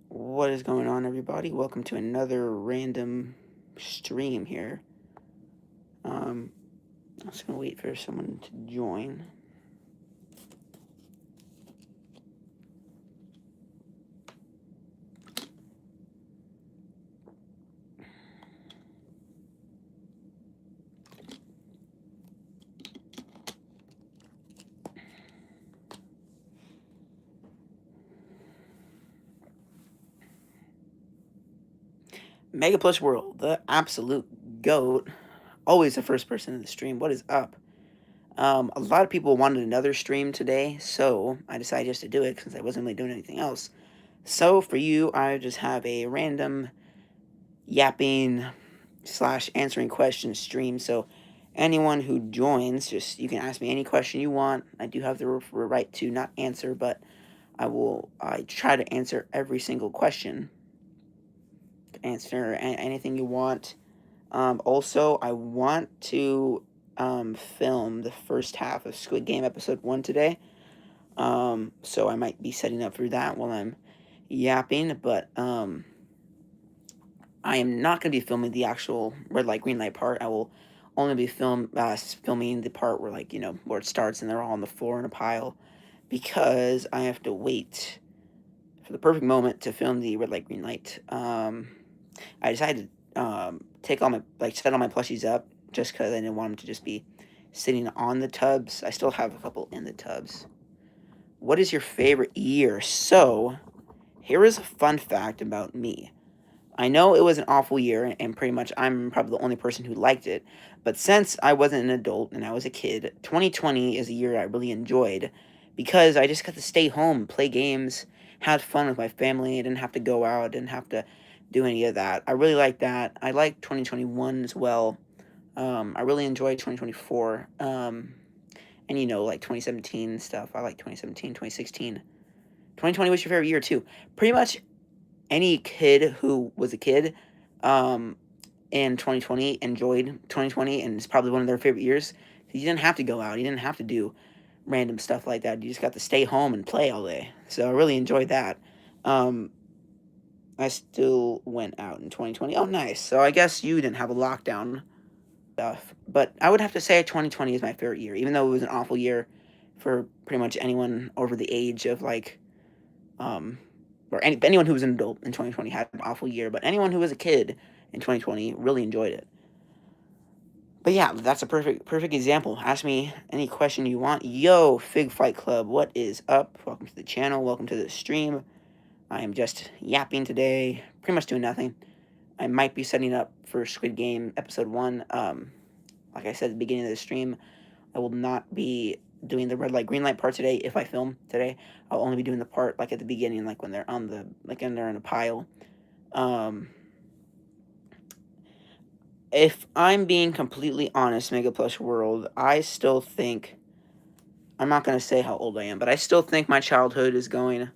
What is going on, everybody? Welcome to another random stream here. I'm just gonna wait for someone to join. Mega Plush World, the absolute GOAT. Always the first person in the stream. What is up? A lot of people wanted another stream today, so I decided just to do it since I wasn't really doing anything else. So for you, I just have a random yapping / answering questions stream. So anyone who joins, just you can ask me any question you want. I do have the right to not answer, but I try to answer every single question. Answer anything you want. Also, I want to film the first half of Squid Game episode 1 today. So I might be setting up for that while I'm yapping, but I am not going to be filming the actual red light, green light part. I will only be filming the part where, where it starts and they're all on the floor in a pile, because I have to wait for the perfect moment to film the red light, green light. I decided to take all my, set all my plushies up just because I didn't want them to just be sitting on the tubs. I still have a couple in the tubs. What is your favorite year? So, here is a fun fact about me. I know it was an awful year, and pretty much I'm probably the only person who liked it, but since I wasn't an adult and I was a kid, 2020 is a year I really enjoyed because I just got to stay home, play games, had fun with my family. I didn't have to go out, didn't have to do any of that. I really liked that. I liked 2021 as well. I really enjoyed 2024. And 2017 stuff. I like 2017, 2016. 2020 was your favorite year too. Pretty much any kid who was a kid in 2020 enjoyed 2020, and it's probably one of their favorite years. You didn't have to go out. You didn't have to do random stuff like that. You just got to stay home and play all day. So I really enjoyed that. I still went out in 2020. Oh, nice. So I guess you didn't have a lockdown stuff. But I would have to say 2020 is my favorite year, even though it was an awful year for pretty much anyone over the age of anyone who was an adult in 2020 had an awful year. But anyone who was a kid in 2020 really enjoyed it. But yeah, that's a perfect example. Ask me any question you want. Yo, Fig Fight Club, what is up? Welcome to the channel. Welcome to the stream. I am just yapping today, pretty much doing nothing. I might be setting up for Squid Game episode 1. Like I said at the beginning of the stream, I will not be doing the red light, green light part today. If I film today, I'll only be doing the part at the beginning, when they're on when they're in a pile. If I'm being completely honest, Mega Plush World, I still think, I'm not going to say how old I am, but I still think my childhood is going,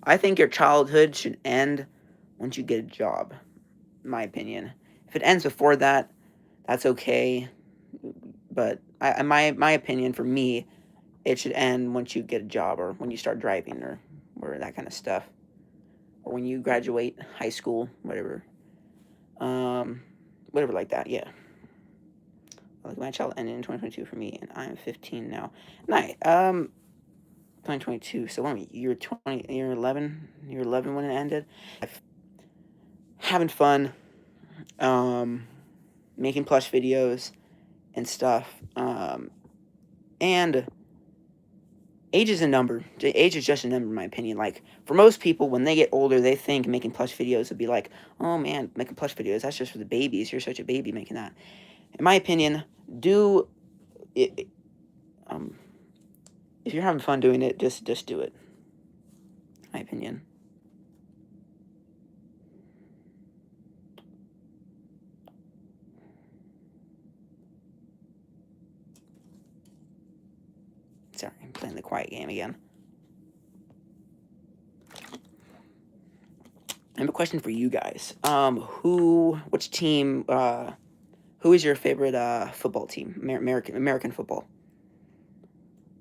I think your childhood should end once you get a job, in my opinion. If it ends before that, that's okay, but my opinion, for me, it should end once you get a job, or when you start driving, or that kind of stuff, or when you graduate high school, whatever. Whatever like that, yeah. Like, my child ended in 2022 for me, and I'm 15 now. Nice. 2022. So when you're 20, you're 11 when it ended. Having fun, making plush videos and stuff. And age is a number. Age is just a number, in my opinion. For most people, when they get older, they think making plush videos would be like, oh man, making plush videos, that's just for the babies. You're such a baby making that. In my opinion, do it. If you're having fun doing it, just do it. In my opinion. Sorry, I'm playing the quiet game again. I have a question for you guys. Which team, who is your favorite football team? American football.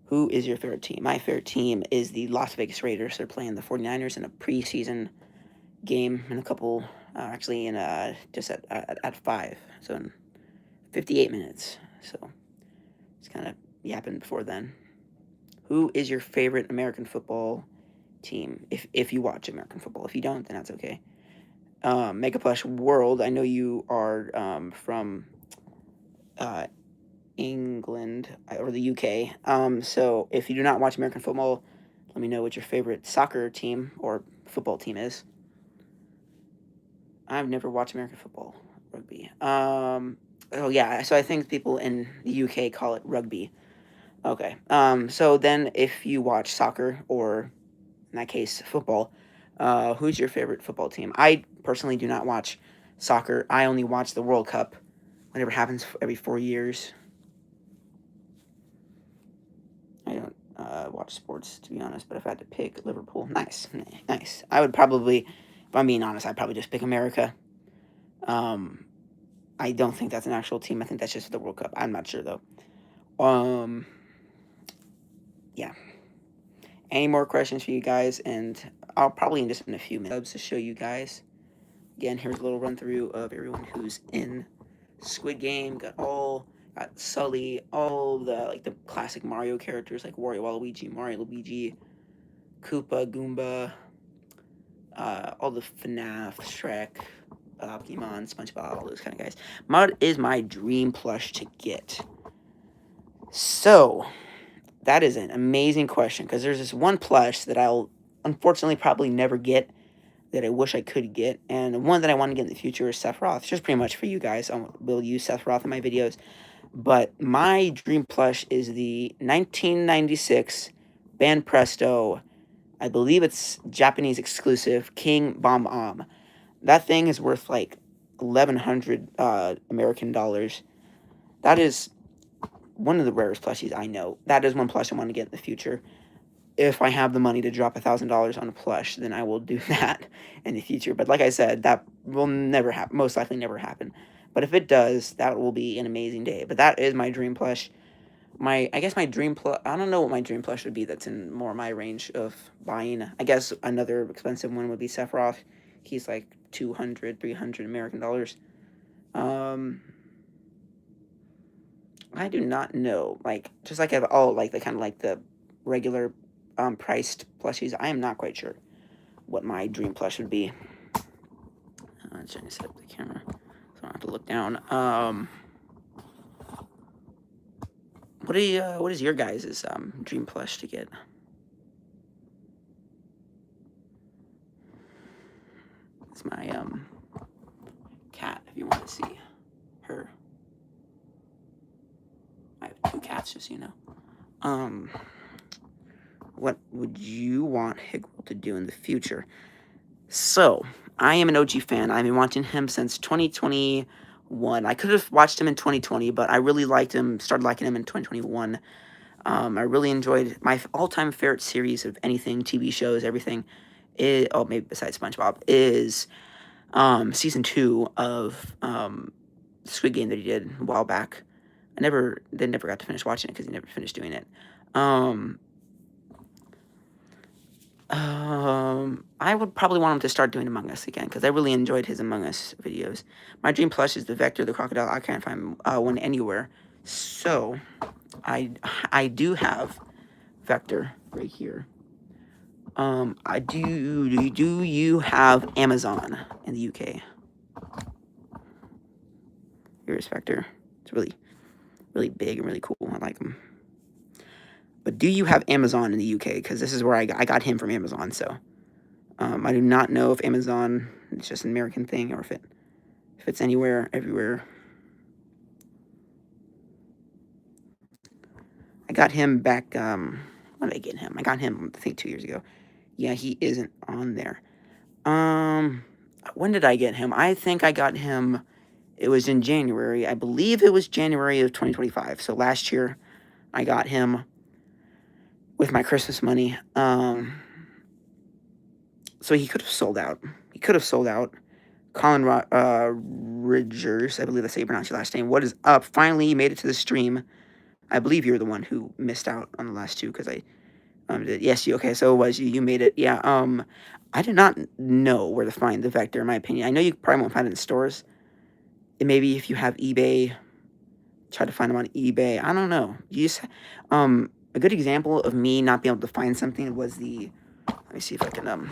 Who is your favorite team? My favorite team is the Las Vegas Raiders. They're playing the 49ers in a preseason game in a couple, actually in just at 5, so in 58 minutes. So it's kind of yapping before then. Who is your favorite American football team? If you watch American football, if you don't, then that's okay. Mega Plush World. I know you are from uh, England or the UK. So if you do not watch American football, let me know what your favorite soccer team or football team is. I've never watched American football, rugby. Oh yeah, so I think people in the UK call it rugby. Okay. So then if you watch soccer or in that case football, who's your favorite football team? I personally do not watch soccer. I only watch the World Cup whenever it happens every 4 years. I don't watch sports to be honest, but if I had to pick Liverpool, nice, nice. I would probably, if I'm being honest, I'd probably just pick America. Um, I don't think that's an actual team. I think that's just the World Cup. I'm not sure though. Um, yeah. Any more questions for you guys? And I'll probably just in a few minutes to show you guys. Again, here's a little run through of everyone who's in Squid Game. Got Sully, all the classic Mario characters like Wario Waluigi, Mario Luigi, Koopa Goomba, all the FNAF, Shrek, Pokemon, SpongeBob, all those kind of guys. Mud is my dream plush to get. So that is an amazing question because there's this one plush that I'll unfortunately probably never get that I wish I could get, and the one that I want to get in the future is Sephiroth. It's just pretty much for you guys. I will use Sephiroth in my videos, but my dream plush is the 1996 Band Presto. I believe it's Japanese exclusive King Bomb. That thing is worth like 1,100 American dollars. That is one of the rarest plushies I know. That is one plush I want to get in the future. If I have the money to drop $1,000 on a plush, then I will do that in the future. But like I said, that will never happen. Most likely never happen. But if it does, that will be an amazing day. But that is my dream plush. I guess my dream plush. I don't know what my dream plush would be. That's in more my range of buying. I guess another expensive one would be Sephiroth. He's like 200, 300 American dollars. I do not know. Like just like I've all like the kind of like the regular priced plushies. I am not quite sure what my dream plush would be. Trying to set up the camera so I don't have to look down. What is your guys' dream plush to get? It's my cat. If you want to see her, I have 2 cats, just so you know. What would you want Higwell to do in the future? So, I am an OG fan. I've been watching him since 2021. I could have watched him in 2020, but I really liked him, started liking him in 2021. I really enjoyed my all-time favorite series of anything, TV shows, everything. Maybe besides SpongeBob, is season 2 of Squid Game that he did a while back. They never got to finish watching it because he never finished doing it. I would probably want him to start doing Among Us again because I really enjoyed his Among Us videos. My dream plush is the Vector, the crocodile. I can't find one anywhere, so I do have Vector right here. I do you have Amazon in the UK? Here's Vector. It's really big and really cool. I like him. But do you have Amazon in the UK? Because this is where I got him from Amazon. So I do not know if Amazon is just an American thing or if it's anywhere, everywhere. I got him back. When did I get him? I got him, I think, 2 years ago. Yeah, he isn't on there. When did I get him? I think I got him. It was in January. I believe it was January of 2025. So last year, I got him with my Christmas money. So he could have sold out. Colin Ridgers, I believe that's how you pronounce your last name. What is up? Finally, you made it to the stream. I believe you're the one who missed out on the last 2 because I did. Yes, you okay? So it was you. You made it. Yeah. I do not know where to find the Vector, in my opinion. I know you probably won't find it in stores. And maybe if you have eBay, try to find them on eBay. I don't know. A good example of me not being able to find something was let me see if I can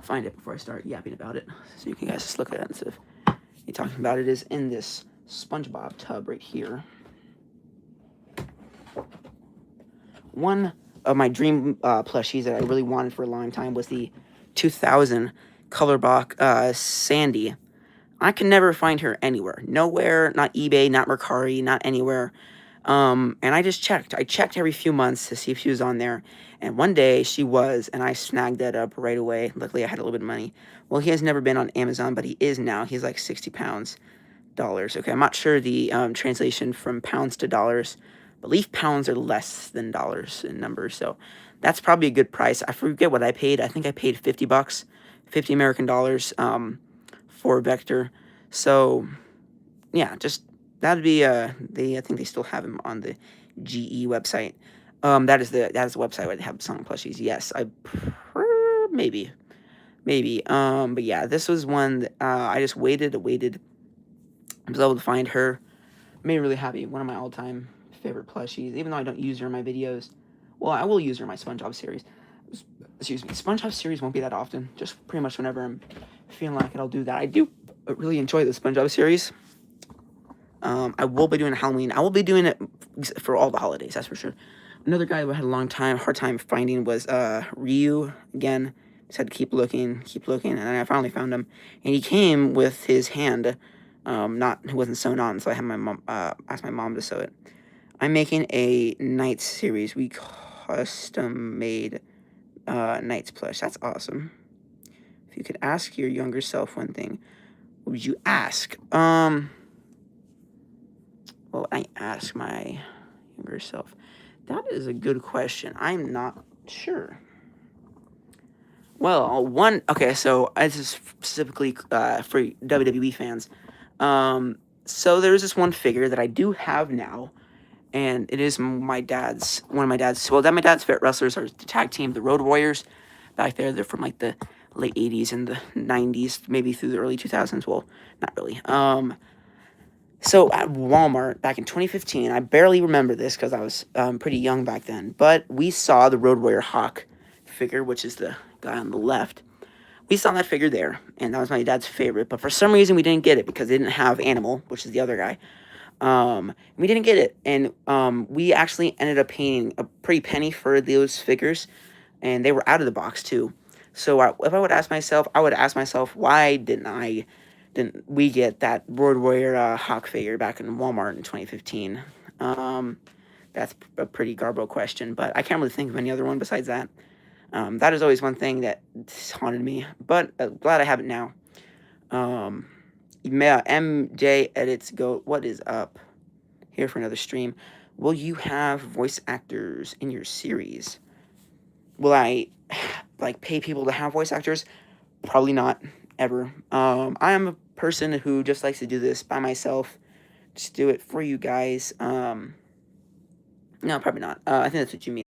find it before I start yapping about it, so you can guys just look at it instead of me talking about it. Is in this SpongeBob tub right here. One of my dream plushies that I really wanted for a long time was the 2000 Colorbach Sandy. I can never find her anywhere. Nowhere, not eBay, not Mercari, not anywhere. And I just checked. I checked every few months to see if she was on there. And one day she was, and I snagged that up right away. Luckily, I had a little bit of money. Well, he has never been on Amazon, but he is now. He's like 60 pounds, dollars. Okay, I'm not sure the translation from pounds to dollars. I believe pounds are less than dollars in numbers, so that's probably a good price. I forget what I paid. I think I paid 50 bucks, 50 American dollars for Vector. So yeah, just that'd be I think they still have him on the GE website. That is the website where they have some plushies. Yes, maybe. But yeah, this was one that, I just waited. I was able to find her. Made me really happy. One of my all-time favorite plushies. Even though I don't use her in my videos, well, I will use her in my SpongeBob series. Excuse me, SpongeBob series won't be that often. Just pretty much whenever I'm feeling like it, I'll do that. I do really enjoy the SpongeBob series. I will be doing Halloween. I will be doing it for all the holidays, that's for sure. Another guy who I had a hard time finding was Ryu. Again, just had to keep looking, and then I finally found him. And he came with his hand, he wasn't sewn on, so I had my mom asked my mom to sew it. I'm making a Knights series. We custom made Knights plush. That's awesome. If you could ask your younger self one thing, what would you ask? Well, I ask my younger self. That is a good question. I'm not sure. Well, okay, so this is specifically for WWE fans. So there's this one figure that I do have now, and it is one of my dad's. My dad's favorite wrestlers are the tag team, the Road Warriors. Back there, they're from like the late '80s and the '90s, maybe through the early 2000s. Well, not really. So at Walmart back in 2015, I barely remember this because I was pretty young back then, but we saw the Road Warrior Hawk figure, which is the guy on the left. We saw that figure there, and that was my dad's favorite, but for some reason we didn't get it because they didn't have Animal, which is the other guy. We didn't get it, and we actually ended up paying a pretty penny for those figures, and they were out of the box too. So if I would ask myself, why didn't we get that Road Warrior Hawk figure back in Walmart in 2015? That's a pretty garbo question, but I can't really think of any other one besides that. That is always one thing that haunted me, but glad I have it now. MJ Edits Go, what is up? Here for another stream. Will you have voice actors in your series? Will I pay people to have voice actors? Probably not, ever. I am a person who just likes to do this by myself. Just do it for you guys. No, probably not. I think that's what you mean.